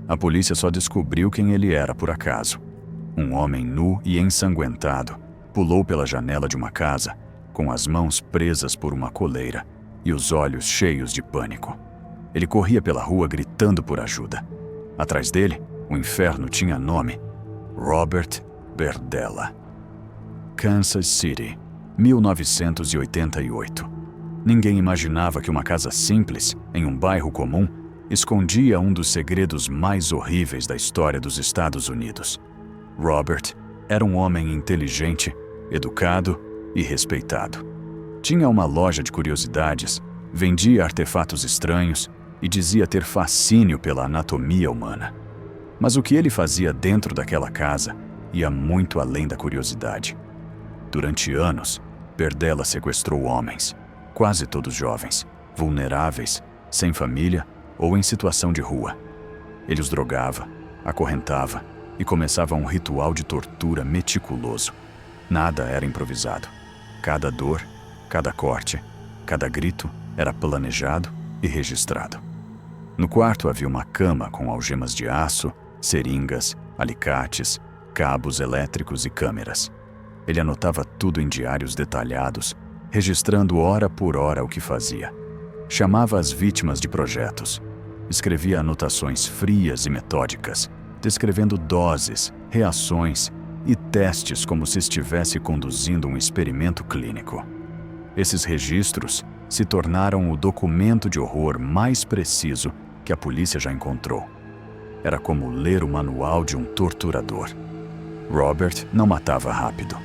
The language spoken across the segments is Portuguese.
A polícia só descobriu quem ele era por acaso. Um homem nu e ensanguentado pulou pela janela de uma casa, com as mãos presas por uma coleira e os olhos cheios de pânico. Ele corria pela rua gritando por ajuda. Atrás dele, o inferno tinha nome: Robert Berdella. Kansas City, 1988. Ninguém imaginava que uma casa simples, em um bairro comum, escondia um dos segredos mais horríveis da história dos Estados Unidos. Robert era um homem inteligente, educado e respeitado. Tinha uma loja de curiosidades, vendia artefatos estranhos e dizia ter fascínio pela anatomia humana. Mas o que ele fazia dentro daquela casa ia muito além da curiosidade. Durante anos, Berdella sequestrou homens, quase todos jovens, vulneráveis, sem família ou em situação de rua. Ele os drogava, acorrentava e começava um ritual de tortura meticuloso. Nada era improvisado. Cada dor, cada corte, cada grito era planejado e registrado. No quarto havia uma cama com algemas de aço, seringas, alicates, cabos elétricos e câmeras. Ele anotava tudo em diários detalhados, registrando hora por hora o que fazia. Chamava as vítimas de projetos. Escrevia anotações frias e metódicas, descrevendo doses, reações e testes como se estivesse conduzindo um experimento clínico. Esses registros se tornaram o documento de horror mais preciso que a polícia já encontrou. Era como ler o manual de um torturador. Robert não matava rápido.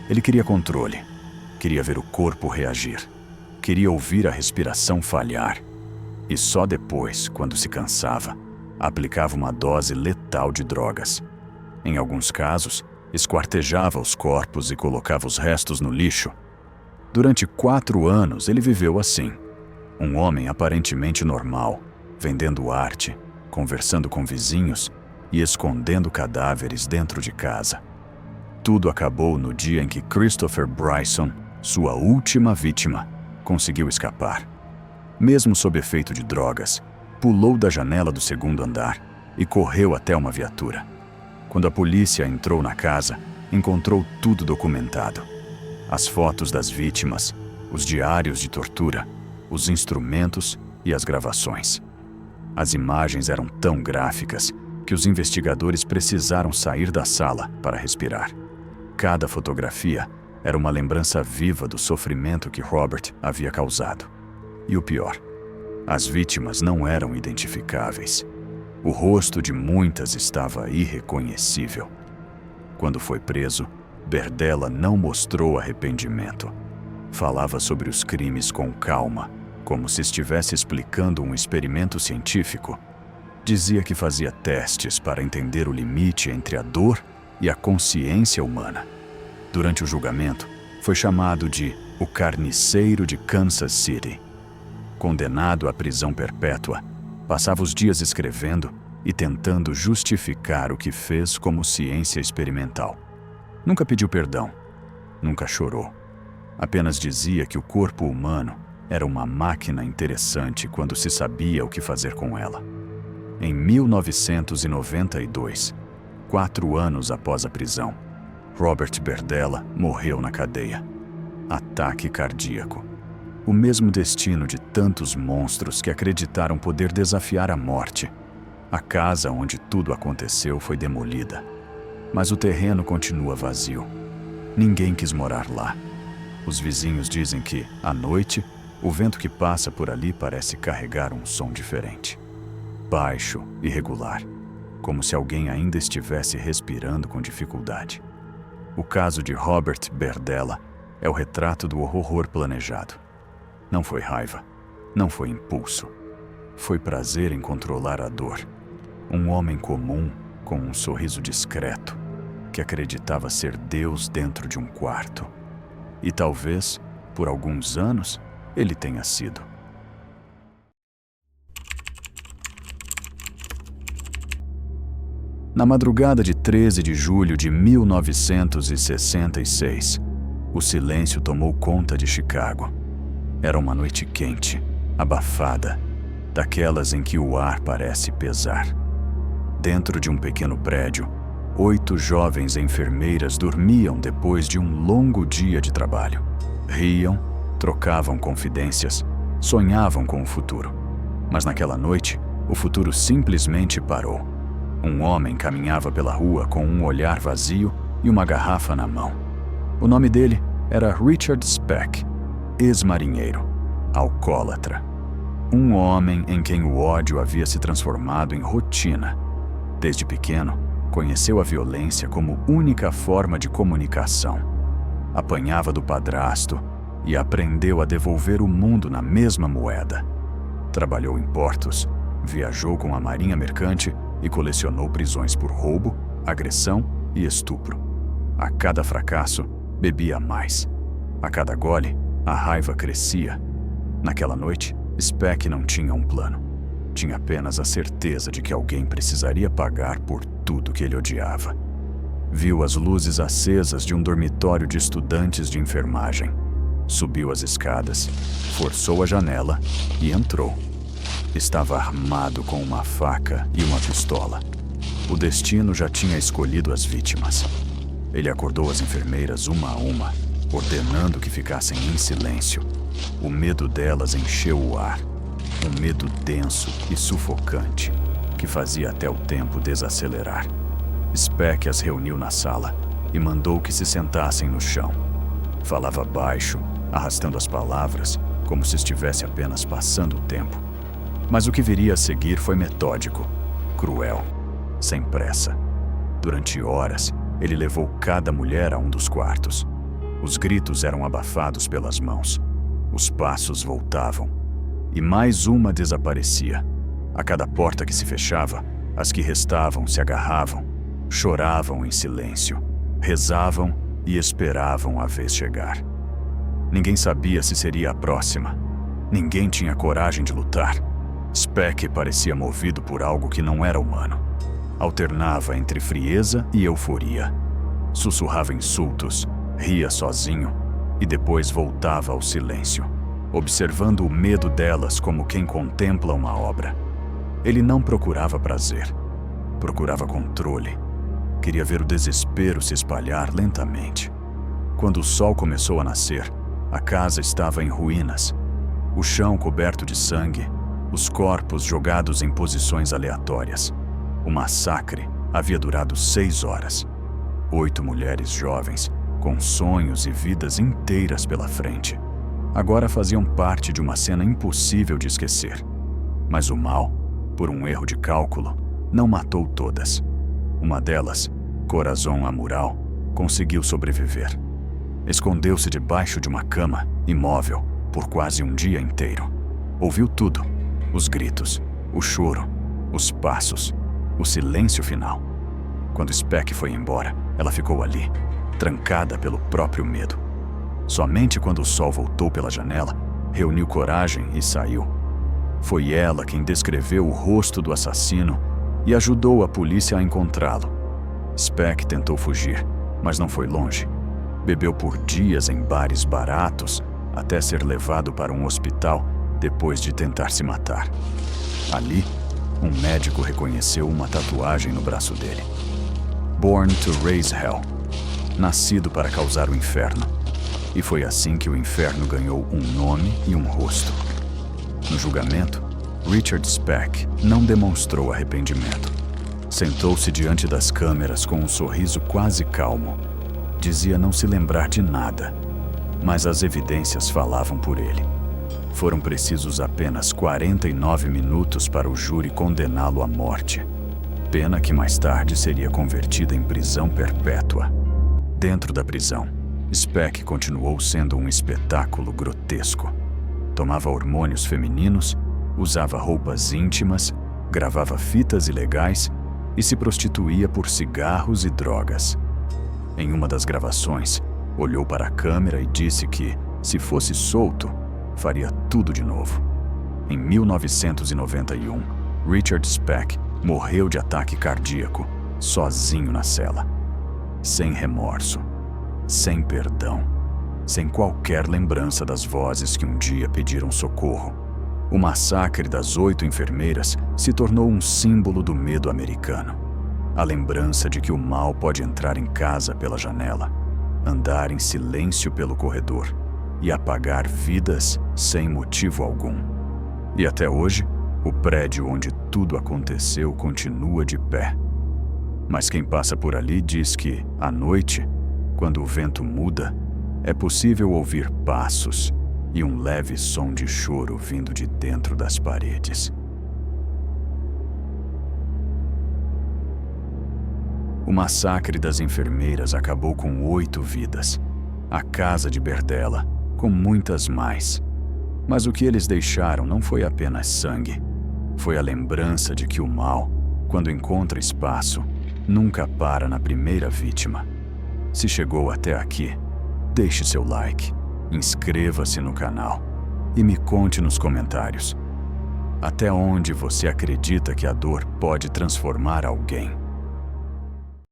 Ele queria controle. Queria ver o corpo reagir. Queria ouvir a respiração falhar. E só depois, quando se cansava, aplicava uma dose letal de drogas. Em alguns casos, esquartejava os corpos e colocava os restos no lixo. Durante 4 anos, ele viveu assim. Um homem aparentemente normal, vendendo arte, conversando com vizinhos e escondendo cadáveres dentro de casa. Tudo acabou no dia em que Christopher Bryson, sua última vítima, conseguiu escapar. Mesmo sob efeito de drogas, pulou da janela do 2º andar e correu até uma viatura. Quando a polícia entrou na casa, encontrou tudo documentado. As fotos das vítimas, os diários de tortura, os instrumentos e as gravações. As imagens eram tão gráficas que os investigadores precisaram sair da sala para respirar. Cada fotografia era uma lembrança viva do sofrimento que Robert havia causado. E o pior, as vítimas não eram identificáveis. O rosto de muitas estava irreconhecível. Quando foi preso, Berdella não mostrou arrependimento. Falava sobre os crimes com calma, como se estivesse explicando um experimento científico. Dizia que fazia testes para entender o limite entre a dor e a consciência humana. Durante o julgamento, foi chamado de o Carniceiro de Kansas City. Condenado à prisão perpétua, passava os dias escrevendo e tentando justificar o que fez como ciência experimental. Nunca pediu perdão, nunca chorou. Apenas dizia que o corpo humano era uma máquina interessante quando se sabia o que fazer com ela. Em 1992, 4 anos após a prisão, Robert Berdella morreu na cadeia. Ataque cardíaco. O mesmo destino de tantos monstros que acreditaram poder desafiar a morte. A casa onde tudo aconteceu foi demolida, mas o terreno continua vazio. Ninguém quis morar lá. Os vizinhos dizem que, à noite, o vento que passa por ali parece carregar um som diferente. Baixo e regular, como se alguém ainda estivesse respirando com dificuldade. O caso de Robert Berdella é o retrato do horror planejado. Não foi raiva, não foi impulso. Foi prazer em controlar a dor. Um homem comum, com um sorriso discreto, que acreditava ser Deus dentro de um quarto. E talvez, por alguns anos, ele tenha sido. Na madrugada de 13 de julho de 1966, o silêncio tomou conta de Chicago. Era uma noite quente, abafada, daquelas em que o ar parece pesar. Dentro de um pequeno prédio, 8 jovens enfermeiras dormiam depois de um longo dia de trabalho. Riam, trocavam confidências, sonhavam com o futuro. Mas naquela noite, o futuro simplesmente parou. Um homem caminhava pela rua com um olhar vazio e uma garrafa na mão. O nome dele era Richard Speck, ex-marinheiro, alcoólatra. Um homem em quem o ódio havia se transformado em rotina. Desde pequeno, conheceu a violência como única forma de comunicação. Apanhava do padrasto e aprendeu a devolver o mundo na mesma moeda. Trabalhou em portos, viajou com a marinha mercante e colecionou prisões por roubo, agressão e estupro. A cada fracasso, bebia mais. A cada gole, a raiva crescia. Naquela noite, Speck não tinha um plano. Tinha apenas a certeza de que alguém precisaria pagar por tudo que ele odiava. Viu as luzes acesas de um dormitório de estudantes de enfermagem. Subiu as escadas, forçou a janela e entrou. Estava armado com uma faca e uma pistola. O destino já tinha escolhido as vítimas. Ele acordou as enfermeiras uma a uma, ordenando que ficassem em silêncio. O medo delas encheu o ar. Um medo denso e sufocante, que fazia até o tempo desacelerar. Speck as reuniu na sala e mandou que se sentassem no chão. Falava baixo, arrastando as palavras, como se estivesse apenas passando o tempo. Mas o que viria a seguir foi metódico, cruel, sem pressa. Durante horas, ele levou cada mulher a um dos quartos. Os gritos eram abafados pelas mãos. Os passos voltavam. E mais uma desaparecia. A cada porta que se fechava, as que restavam se agarravam, choravam em silêncio, rezavam e esperavam a vez chegar. Ninguém sabia se seria a próxima. Ninguém tinha coragem de lutar. Speck parecia movido por algo que não era humano. Alternava entre frieza e euforia. Sussurrava insultos, ria sozinho e depois voltava ao silêncio, observando o medo delas como quem contempla uma obra. Ele não procurava prazer, procurava controle. Queria ver o desespero se espalhar lentamente. Quando o sol começou a nascer, a casa estava em ruínas. O chão coberto de sangue, os corpos jogados em posições aleatórias. O massacre havia durado 6 horas. 8 mulheres jovens, com sonhos e vidas inteiras pela frente, agora faziam parte de uma cena impossível de esquecer. Mas o mal, por um erro de cálculo, não matou todas. Uma delas, Corazon Amural, conseguiu sobreviver. Escondeu-se debaixo de uma cama, imóvel, por quase um dia inteiro. Ouviu tudo: os gritos, o choro, os passos, o silêncio final. Quando Speck foi embora, ela ficou ali, trancada pelo próprio medo. Somente quando o sol voltou pela janela, reuniu coragem e saiu. Foi ela quem descreveu o rosto do assassino e ajudou a polícia a encontrá-lo. Speck tentou fugir, mas não foi longe. Bebeu por dias em bares baratos até ser levado para um hospital depois de tentar se matar. Ali, um médico reconheceu uma tatuagem no braço dele. Born to Raise Hell. Nascido para causar o inferno. E foi assim que o inferno ganhou um nome e um rosto. No julgamento, Richard Speck não demonstrou arrependimento. Sentou-se diante das câmeras com um sorriso quase calmo. Dizia não se lembrar de nada, mas as evidências falavam por ele. Foram precisos apenas 49 minutos para o júri condená-lo à morte, pena que mais tarde seria convertida em prisão perpétua. Dentro da prisão, Speck continuou sendo um espetáculo grotesco. Tomava hormônios femininos, usava roupas íntimas, gravava fitas ilegais e se prostituía por cigarros e drogas. Em uma das gravações, olhou para a câmera e disse que, se fosse solto, faria tudo de novo. Em 1991, Richard Speck morreu de ataque cardíaco, sozinho na cela. Sem remorso, sem perdão, sem qualquer lembrança das vozes que um dia pediram socorro. O massacre das 8 enfermeiras se tornou um símbolo do medo americano. A lembrança de que o mal pode entrar em casa pela janela, andar em silêncio pelo corredor e apagar vidas sem motivo algum. E até hoje, o prédio onde tudo aconteceu continua de pé. Mas quem passa por ali diz que, à noite, quando o vento muda, é possível ouvir passos e um leve som de choro vindo de dentro das paredes. O massacre das enfermeiras acabou com 8 vidas. A casa de Berdella, com muitas mais. Mas o que eles deixaram não foi apenas sangue. Foi a lembrança de que o mal, quando encontra espaço, nunca para na primeira vítima. Se chegou até aqui, deixe seu like, inscreva-se no canal e me conte nos comentários até onde você acredita que a dor pode transformar alguém.